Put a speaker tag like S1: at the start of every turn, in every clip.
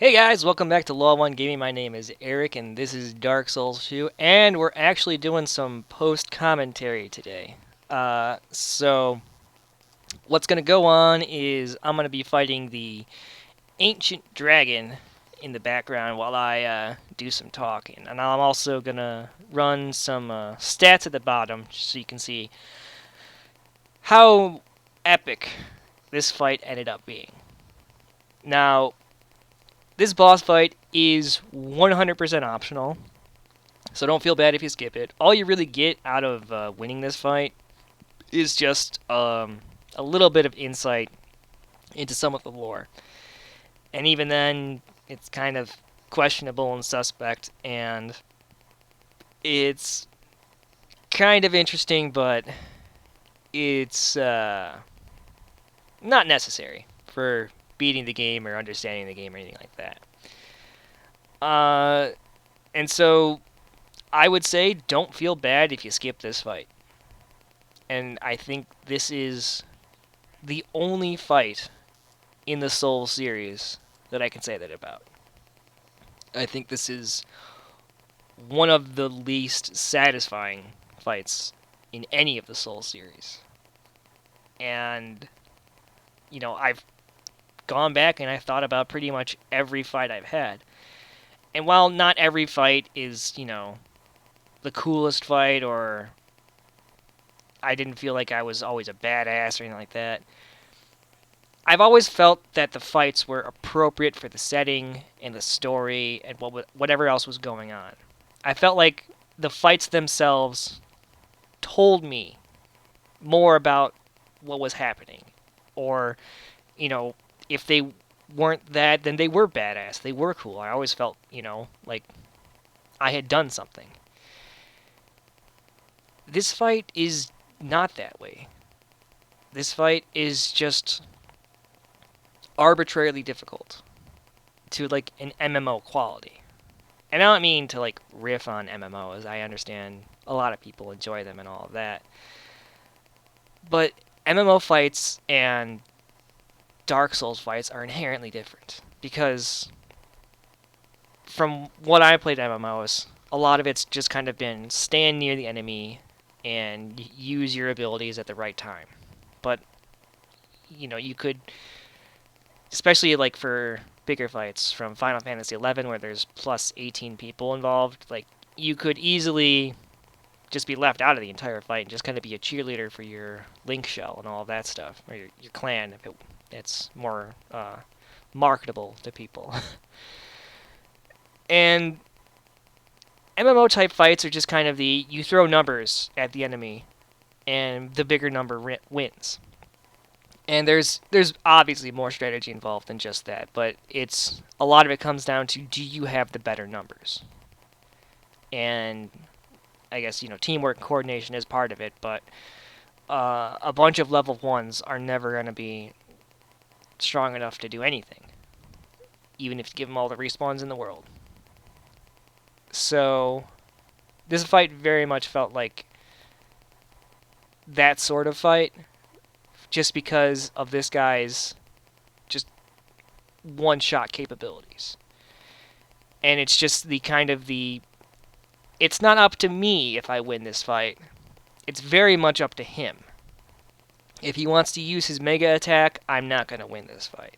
S1: Hey guys, welcome back to Law 1 Gaming. My name is Eric and this is Dark Souls 2, and we're actually doing some post commentary today. So what's going to go on is I'm going to be fighting the ancient dragon in the background while I do some talking. And I'm also going to run some stats at the bottom so you can see how epic this fight ended up being. Now, this boss fight is 100% optional. So don't feel bad if you skip it. All you really get out of winning this fight is just a little bit of insight into some of the lore. And even then, it's kind of questionable and suspect, and it's kind of interesting, but it's not necessary for beating the game or understanding the game or anything like that. And so I would say don't feel bad if you skip this fight. And I think this is the only fight in the Soul series that I can say that about. I think this is one of the least satisfying fights in any of the Soul series. And, I've gone back and I've thought about pretty much every fight I've had. And while not every fight is, the coolest fight, or I didn't feel like I was always a badass or anything like that, I've always felt that the fights were appropriate for the setting and the story and whatever else was going on. I felt like the fights themselves told me more about what was happening. Or, if they weren't that, then they were badass. They were cool. I always felt, like I had done something. This fight is not that way. This fight is just arbitrarily difficult to like an MMO quality. And I don't mean to like riff on MMOs. I understand a lot of people enjoy them and all of that. But MMO fights and Dark Souls fights are inherently different because from what I played MMOs, a lot of it's just kind of been stand near the enemy and use your abilities at the right time. But you could, especially like for bigger fights from Final Fantasy 11 where there's plus 18 people involved, like you could easily just be left out of the entire fight and just kind of be a cheerleader for your Link shell and all of that stuff, or your clan if it's more marketable to people. And MMO type fights are just kind of you throw numbers at the enemy and the bigger number wins. And there's obviously more strategy involved than just that, but it's a lot of it comes down to, do you have the better numbers? And I guess teamwork and coordination is part of it, but a bunch of level ones are never going to be strong enough to do anything, even if you give them all the respawns in the world. So this fight very much felt like that sort of fight, just because of this guy's just one-shot capabilities. And it's just it's not up to me if I win this fight. It's very much up to him. If he wants to use his mega attack, I'm not going to win this fight.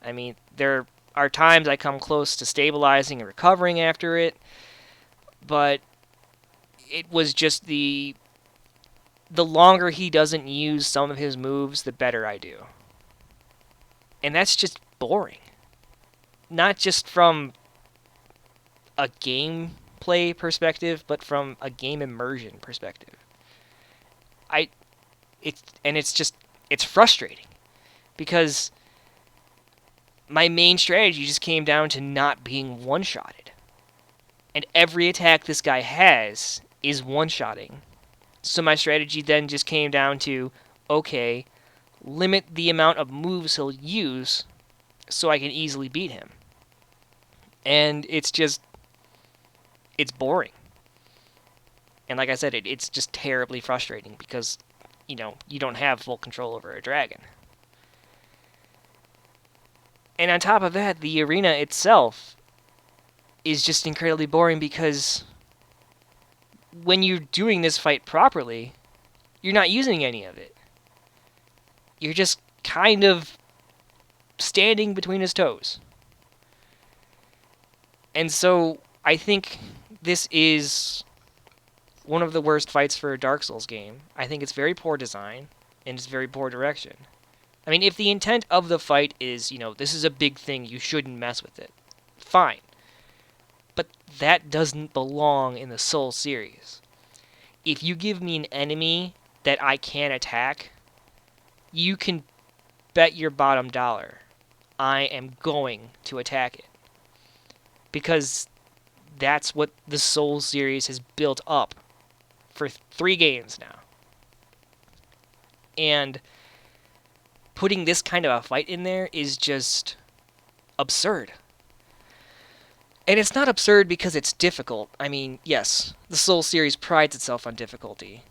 S1: I mean, there are times I come close to stabilizing and recovering after it, but it was just the longer he doesn't use some of his moves, the better I do. And that's just boring. Not just from a gameplay perspective, but from a game immersion perspective. It's frustrating because my main strategy just came down to not being one-shotted. And every attack this guy has is one-shotting. So my strategy then just came down to, okay, limit the amount of moves he'll use so I can easily beat him. And it's boring. And like I said, it's just terribly frustrating because, you don't have full control over a dragon. And on top of that, the arena itself is just incredibly boring because when you're doing this fight properly, you're not using any of it. You're just kind of standing between his toes. And so I think this is one of the worst fights for a Dark Souls game. I think it's very poor design and it's very poor direction. I mean, if the intent of the fight is, this is a big thing, you shouldn't mess with it, fine. But that doesn't belong in the Soul series. If you give me an enemy that I can't attack, you can bet your bottom dollar I am going to attack it. Because that's what the Soul series has built up for 3 games now. And putting this kind of a fight in there is just absurd. And it's not absurd because it's difficult. I mean, yes, the Soul series prides itself on difficulty,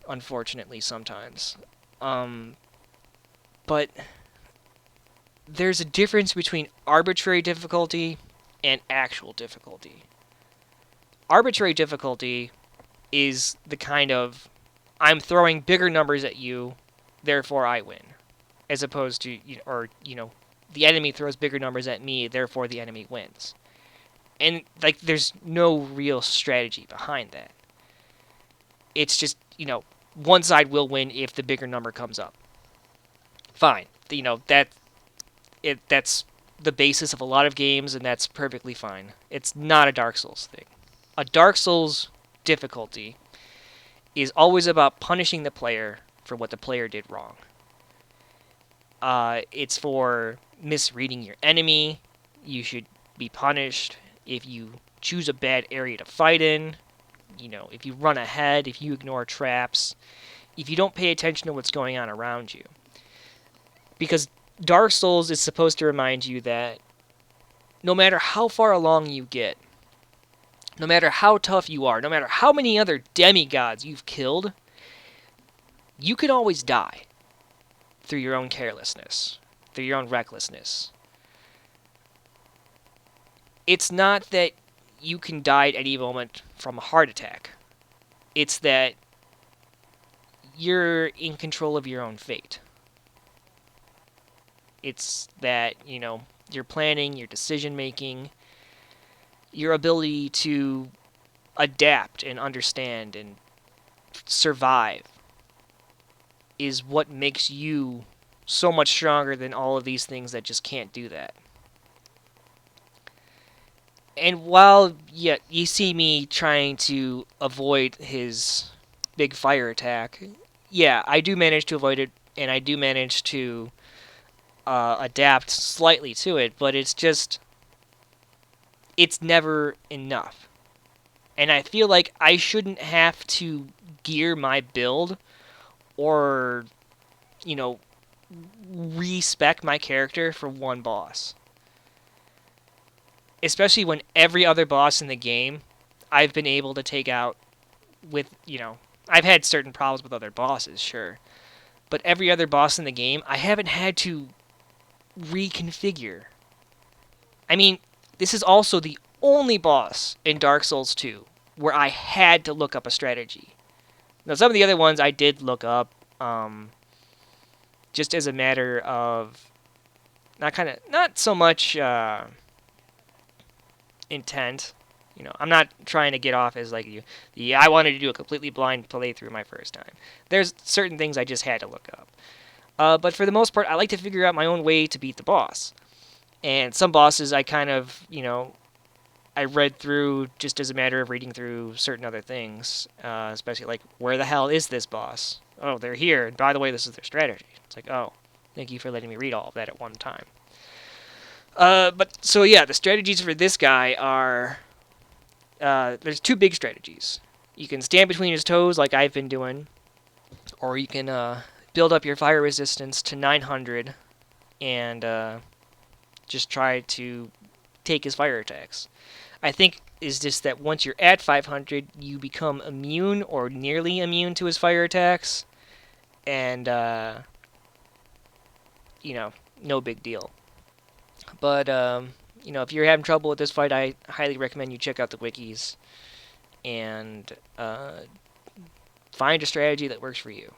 S1: unfortunately, sometimes. But there's a difference between arbitrary difficulty and actual difficulty. Arbitrary difficulty is the kind of, I'm throwing bigger numbers at you, therefore I win. As opposed to, the enemy throws bigger numbers at me, therefore the enemy wins. And, there's no real strategy behind that. It's just, one side will win if the bigger number comes up. Fine. That's the basis of a lot of games, and that's perfectly fine. It's not a Dark Souls thing. A Dark Souls difficulty is always about punishing the player for what the player did wrong. It's for misreading your enemy. You should be punished if you choose a bad area to fight in. If you run ahead, if you ignore traps, if you don't pay attention to what's going on around you. Because Dark Souls is supposed to remind you that no matter how far along you get, no matter how tough you are, no matter how many other demigods you've killed, you can always die through your own carelessness, through your own recklessness. It's not that you can die at any moment from a heart attack. It's that you're in control of your own fate. It's that, your planning, your decision making, your ability to adapt and understand and survive is what makes you so much stronger than all of these things that just can't do that. And while, you see me trying to avoid his big fire attack, I do manage to avoid it, and I do manage to adapt slightly to it, but it's never enough. And I feel like I shouldn't have to gear my build or, respec my character for one boss. Especially when every other boss in the game I've been able to take out with, I've had certain problems with other bosses, sure. But every other boss in the game, I haven't had to reconfigure. I mean, this is also the only boss in Dark Souls 2 where I had to look up a strategy. Now, some of the other ones I did look up, just as a matter of not so much intent. I'm not trying to get off as I wanted to do a completely blind playthrough my first time. There's certain things I just had to look up. But for the most part, I like to figure out my own way to beat the boss. And some bosses I kind of, I read through just as a matter of reading through certain other things, especially where the hell is this boss? Oh, they're here. And by the way, this is their strategy. It's oh, thank you for letting me read all of that at one time. The strategies for this guy are, there's 2 big strategies. You can stand between his toes like I've been doing, or you can build up your fire resistance to 900 and just try to take his fire attacks. I think is just that once you're at 500, you become immune or nearly immune to his fire attacks, and no big deal. But if you're having trouble with this fight, I highly recommend you check out the wikis and find a strategy that works for you.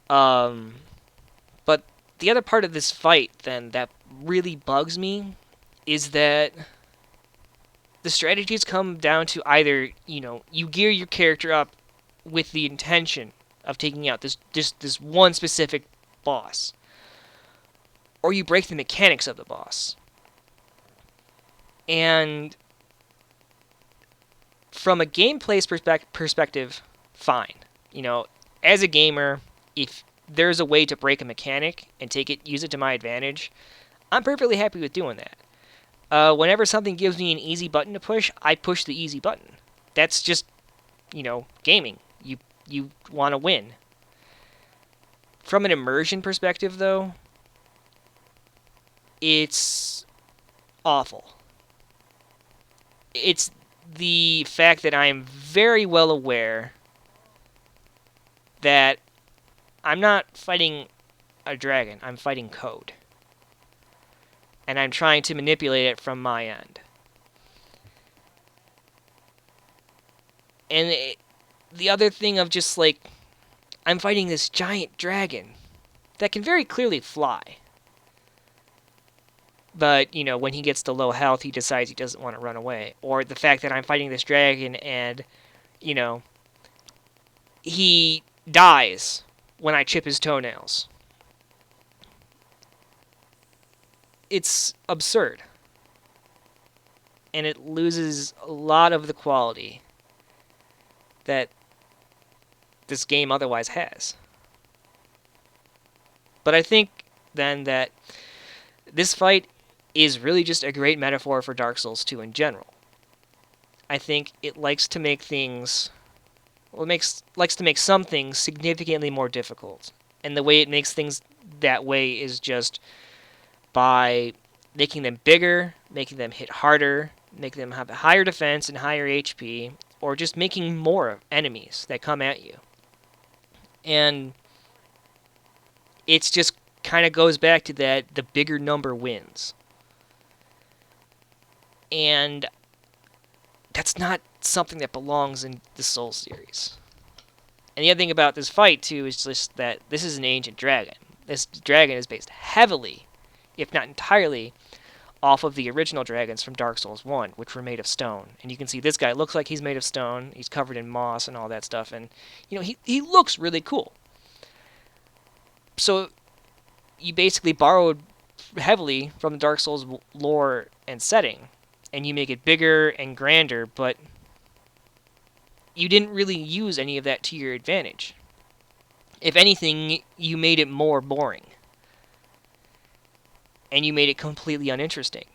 S1: Um, but the other part of this fight, then, that really bugs me is that the strategies come down to either, you gear your character up with the intention of taking out this one specific boss, or you break the mechanics of the boss. And from a gameplay perspective, fine. As a gamer, if there's a way to break a mechanic and use it to my advantage, I'm perfectly happy with doing that. Whenever something gives me an easy button to push, I push the easy button. That's just, gaming. You want to win. From an immersion perspective, though, it's awful. It's the fact that I am very well aware that I'm not fighting a dragon, I'm fighting code. And I'm trying to manipulate it from my end. And the other thing of just like, I'm fighting this giant dragon that can very clearly fly. But, when he gets to low health, he decides he doesn't want to run away. Or the fact that I'm fighting this dragon and, he dies when I chip his toenails. It's absurd. And it loses a lot of the quality that this game otherwise has. But I think, then, that this fight is really just a great metaphor for Dark Souls 2 in general. I think it likes to make things... likes to make some things significantly more difficult. And the way it makes things that way is just by making them bigger, making them hit harder, making them have a higher defense and higher HP, or just making more enemies that come at you. And it's just kind of goes back to that the bigger number wins. And that's not something that belongs in the Souls series. And the other thing about this fight, too, is just that this is an ancient dragon. This dragon is based heavily, if not entirely, off of the original dragons from Dark Souls 1, which were made of stone. And you can see this guy looks like he's made of stone. He's covered in moss and all that stuff. And, he looks really cool. So you basically borrowed heavily from the Dark Souls lore and setting, and you make it bigger and grander, but you didn't really use any of that to your advantage. If anything, you made it more boring. And you made it completely uninteresting.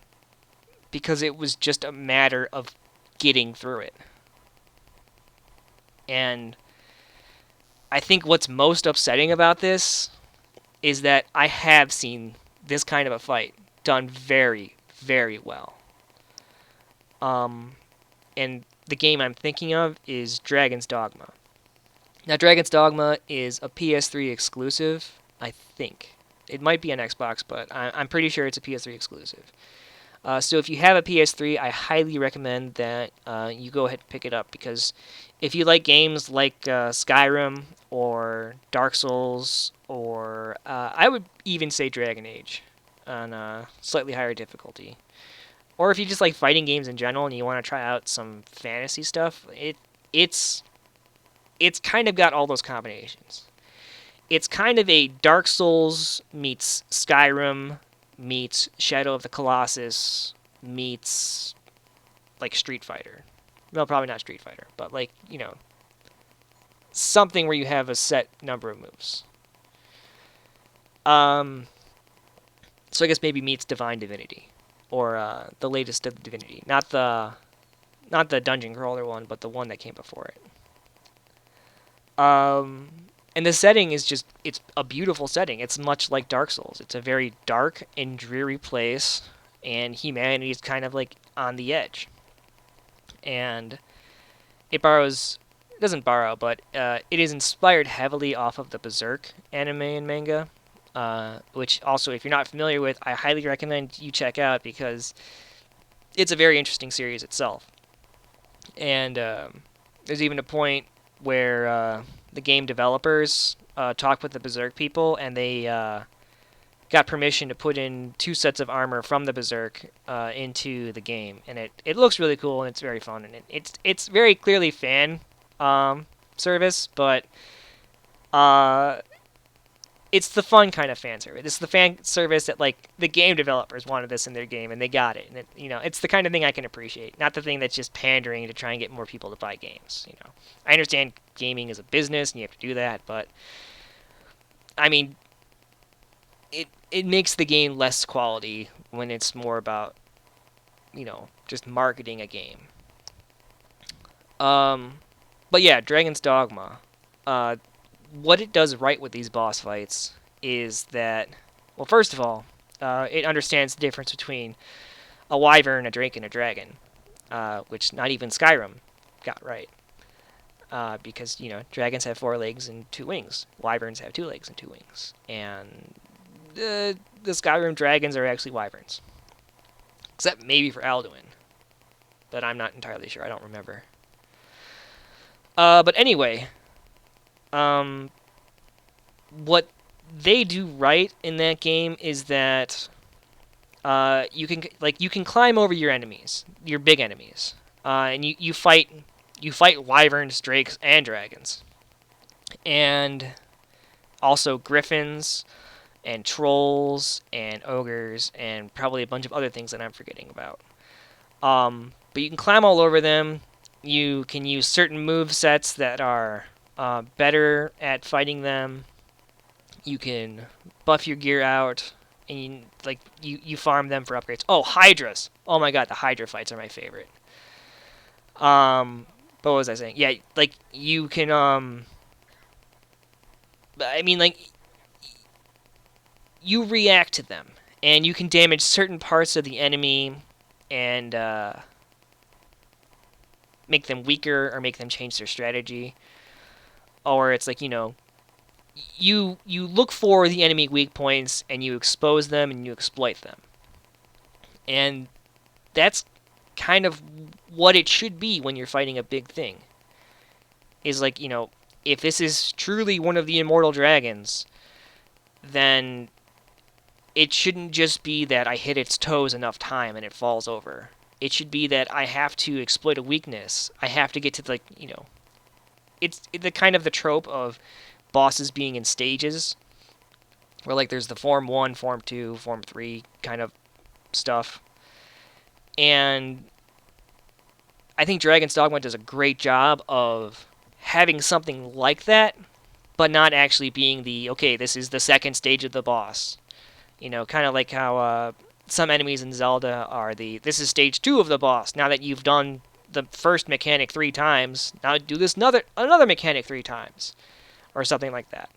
S1: Because it was just a matter of getting through it. And I think what's most upsetting about this is that I have seen this kind of a fight done very, very well. And the game I'm thinking of is Dragon's Dogma. Now, Dragon's Dogma is a PS3 exclusive, I think. It might be on Xbox, but I'm pretty sure it's a PS3 exclusive. So if you have a PS3, I highly recommend that you go ahead and pick it up, because if you like games like Skyrim or Dark Souls, or I would even say Dragon Age on a slightly higher difficulty, or if you just like fighting games in general and you want to try out some fantasy stuff, it's kind of got all those combinations. It's kind of a Dark Souls meets Skyrim meets Shadow of the Colossus meets like Street Fighter. Well, probably not Street Fighter, but like, something where you have a set number of moves. So I guess maybe meets Divine Divinity, or the latest of Divinity, not the dungeon crawler one, but the one that came before it. And the setting is it's a beautiful setting. It's much like Dark Souls. It's a very dark and dreary place, and humanity is kind of like on the edge. And it doesn't borrow, but it is inspired heavily off of the Berserk anime and manga. which also, if you're not familiar with, I highly recommend you check out because it's a very interesting series itself. And there's even a point where the game developers talked with the Berserk people, and they got permission to put in 2 sets of armor from the Berserk into the game, and it looks really cool and it's very fun, and it's very clearly fan service, but uh, it's the fun kind of fan service. It's the fan service that like the game developers wanted this in their game and they got it. And it's the kind of thing I can appreciate, not the thing that's just pandering to try and get more people to buy games. I understand gaming is a business and you have to do that, but I mean, it makes the game less quality when it's more about just marketing a game. Um, but yeah, Dragon's Dogma. Uh, what it does right with these boss fights is that, well, first of all, it understands the difference between a wyvern, a drake, and a dragon, which not even Skyrim got right. Because dragons have 4 legs and 2 wings. Wyverns have 2 legs and 2 wings, and the Skyrim dragons are actually wyverns, except maybe for Alduin, but I'm not entirely sure. I don't remember. But anyway, what they do right in that game is that you can climb over your enemies, your big enemies, and you fight wyverns, drakes, and dragons, and also griffins and trolls and ogres and probably a bunch of other things that I'm forgetting about. But you can climb all over them. You can use certain move sets that are better at fighting them. You can buff your gear out, and you farm them for upgrades. Oh, hydras! Oh my god, the hydra fights are my favorite. What was I saying? Yeah, like you can I mean like you react to them, and you can damage certain parts of the enemy, and make them weaker or make them change their strategy. Or it's like you look for the enemy weak points and you expose them and you exploit them. And that's kind of what it should be when you're fighting a big thing. Is like, if this is truly one of the immortal dragons, then it shouldn't just be that I hit its toes enough time and it falls over. It should be that I have to exploit a weakness. I have to get to it's the kind of the trope of bosses being in stages, where like there's the Form 1, Form 2, Form 3 kind of stuff. And I think Dragon's Dogma does a great job of having something like that, but not actually being okay, this is the second stage of the boss. Kind of like how some enemies in Zelda are this is stage 2 of the boss. Now that you've done the first mechanic 3 times, now do this another mechanic 3 times, or something like that.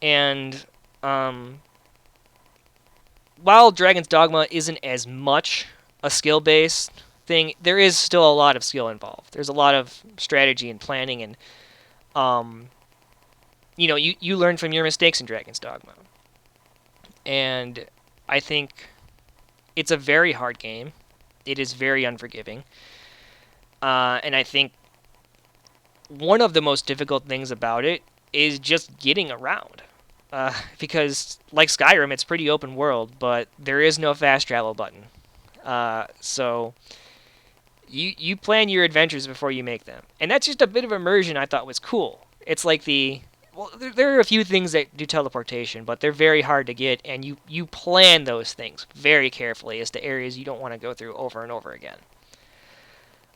S1: And while Dragon's Dogma isn't as much a skill-based thing, there is still a lot of skill involved. There's a lot of strategy and planning, and you learn from your mistakes in Dragon's Dogma. And I think it's a very hard game. It is very unforgiving. And I think one of the most difficult things about it is just getting around. Because, like Skyrim, it's pretty open world, but there is no fast travel button. So you plan your adventures before you make them. And that's just a bit of immersion I thought was cool. It's like there are a few things that do teleportation, but they're very hard to get, and you plan those things very carefully as to areas you don't want to go through over and over again.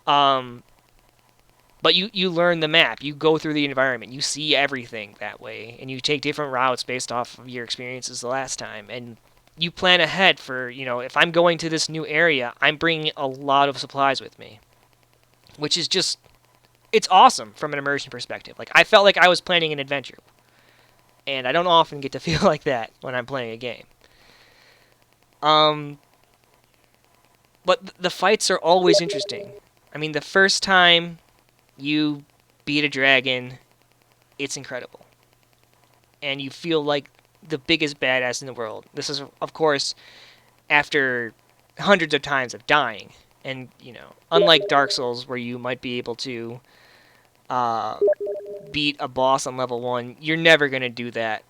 S1: But you learn the map, you go through the environment, you see everything that way, and you take different routes based off of your experiences the last time, and you plan ahead for, if I'm going to this new area, I'm bringing a lot of supplies with me, which is just, it's awesome from an immersion perspective. Like, I felt like I was planning an adventure, and I don't often get to feel like that when I'm playing a game. But the fights are always interesting. I mean, the first time you beat a dragon, it's incredible. And you feel like the biggest badass in the world. This is, of course, after hundreds of times of dying. And, unlike Dark Souls, where you might be able to uh, beat a boss on level 1, you're never going to do that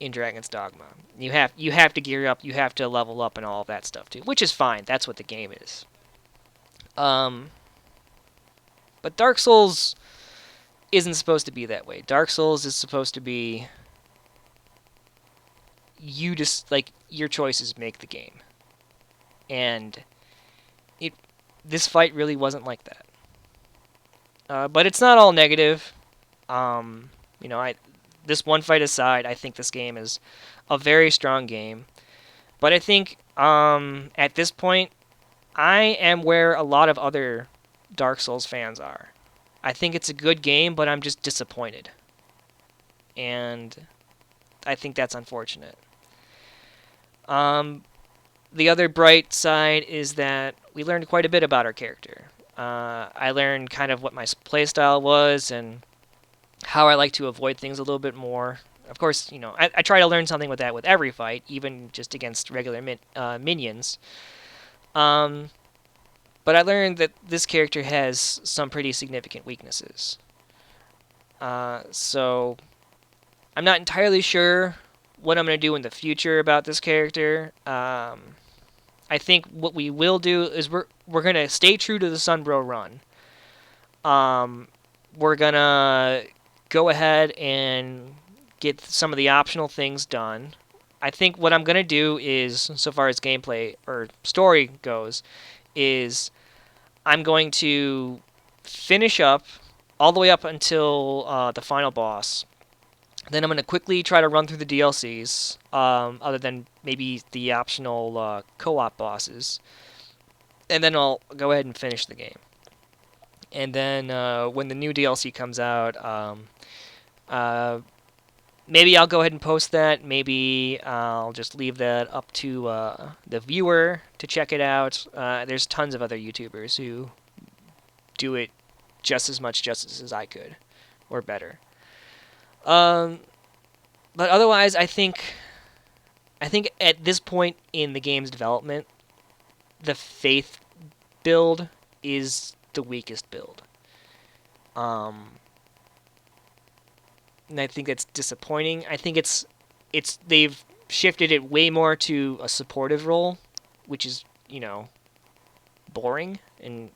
S1: in Dragon's Dogma. You have to gear up, you have to level up and all of that stuff too, which is fine. That's what the game is. But Dark Souls isn't supposed to be that way. Dark Souls is supposed to be you just like your choices make the game. And this fight really wasn't like that. But it's not all negative. This one fight aside, I think this game is a very strong game. But I think at this point, I am where a lot of other Dark Souls fans are. I think it's a good game, but I'm just disappointed. And I think that's unfortunate. The other bright side is that we learned quite a bit about our character. I learned kind of what my playstyle was and how I like to avoid things a little bit more. Of course, I try to learn something with that with every fight, even just against regular minions. But I learned that this character has some pretty significant weaknesses. So I'm not entirely sure what I'm going to do in the future about this character. I think what we will do is we're going to stay true to the Sunbro run. We're going to go ahead and get some of the optional things done. I think what I'm going to do is, so far as gameplay or story goes, is I'm going to finish up all the way up until the final boss. Then I'm going to quickly try to run through the DLCs, other than maybe the optional co-op bosses. And then I'll go ahead and finish the game. And then when the new DLC comes out, maybe I'll go ahead and post that. Maybe I'll just leave that up to the viewer to check it out. There's tons of other YouTubers who do it just as much justice as I could, or better. But otherwise, I think at this point in the game's development, the Faith build is the weakest build. And I think that's disappointing. I think they've shifted it way more to a supportive role, which is, boring, and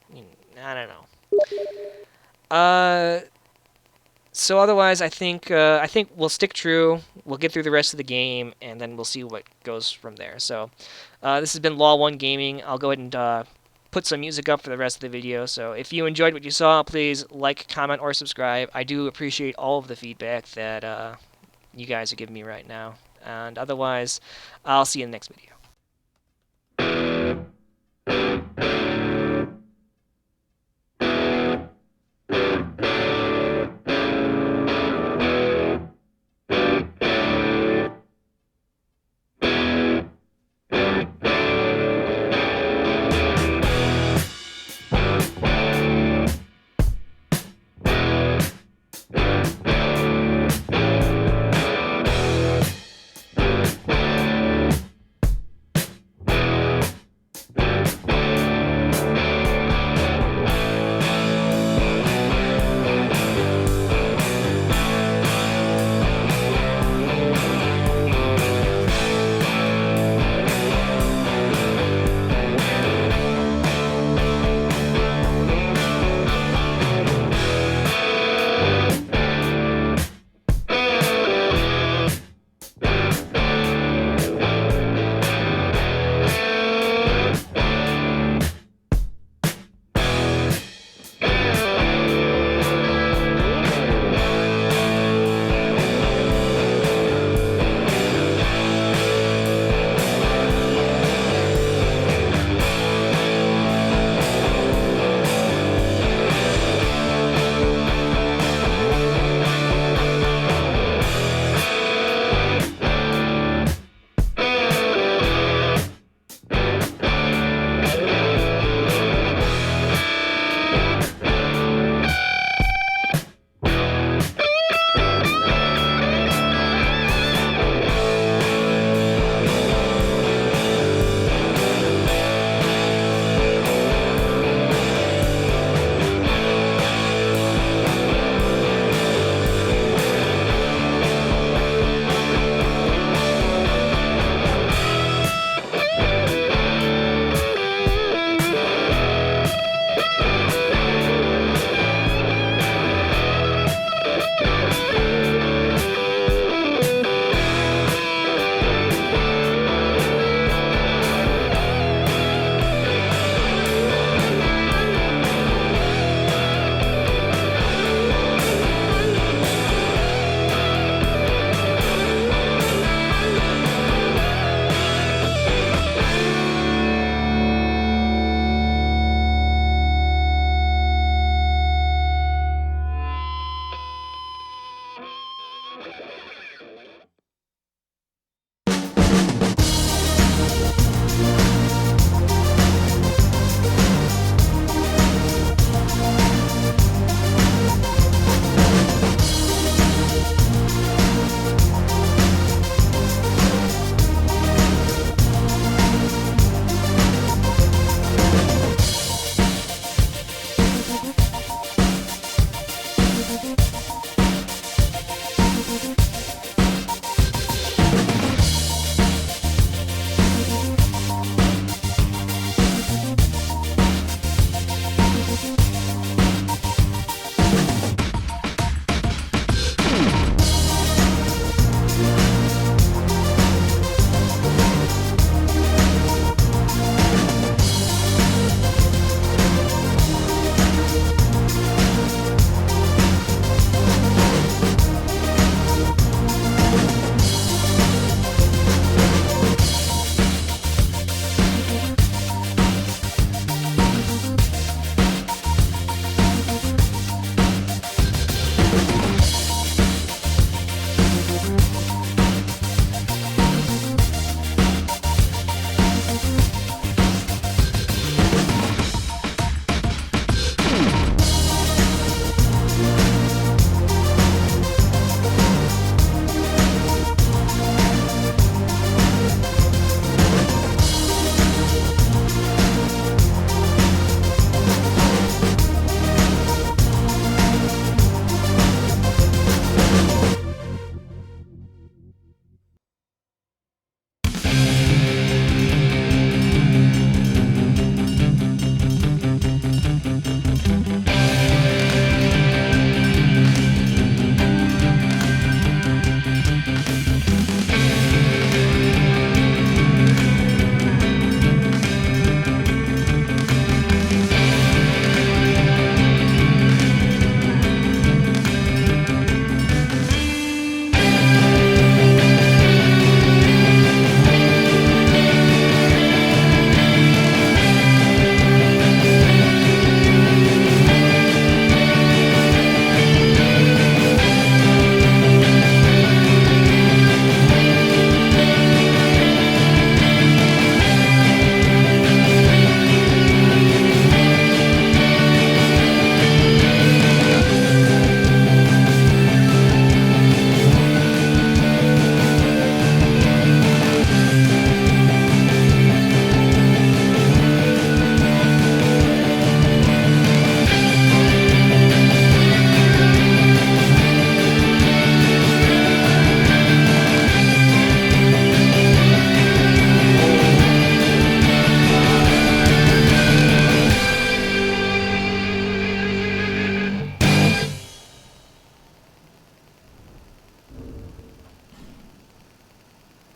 S1: I don't know. So otherwise, I think we'll stick true. We'll get through the rest of the game, and then we'll see what goes from there. So this has been Law 1 Gaming. I'll go ahead and put some music up for the rest of the video. So if you enjoyed what you saw, please like, comment, or subscribe. I do appreciate all of the feedback that you guys are giving me right now. And otherwise, I'll see you in the next video.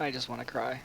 S2: I just want to cry.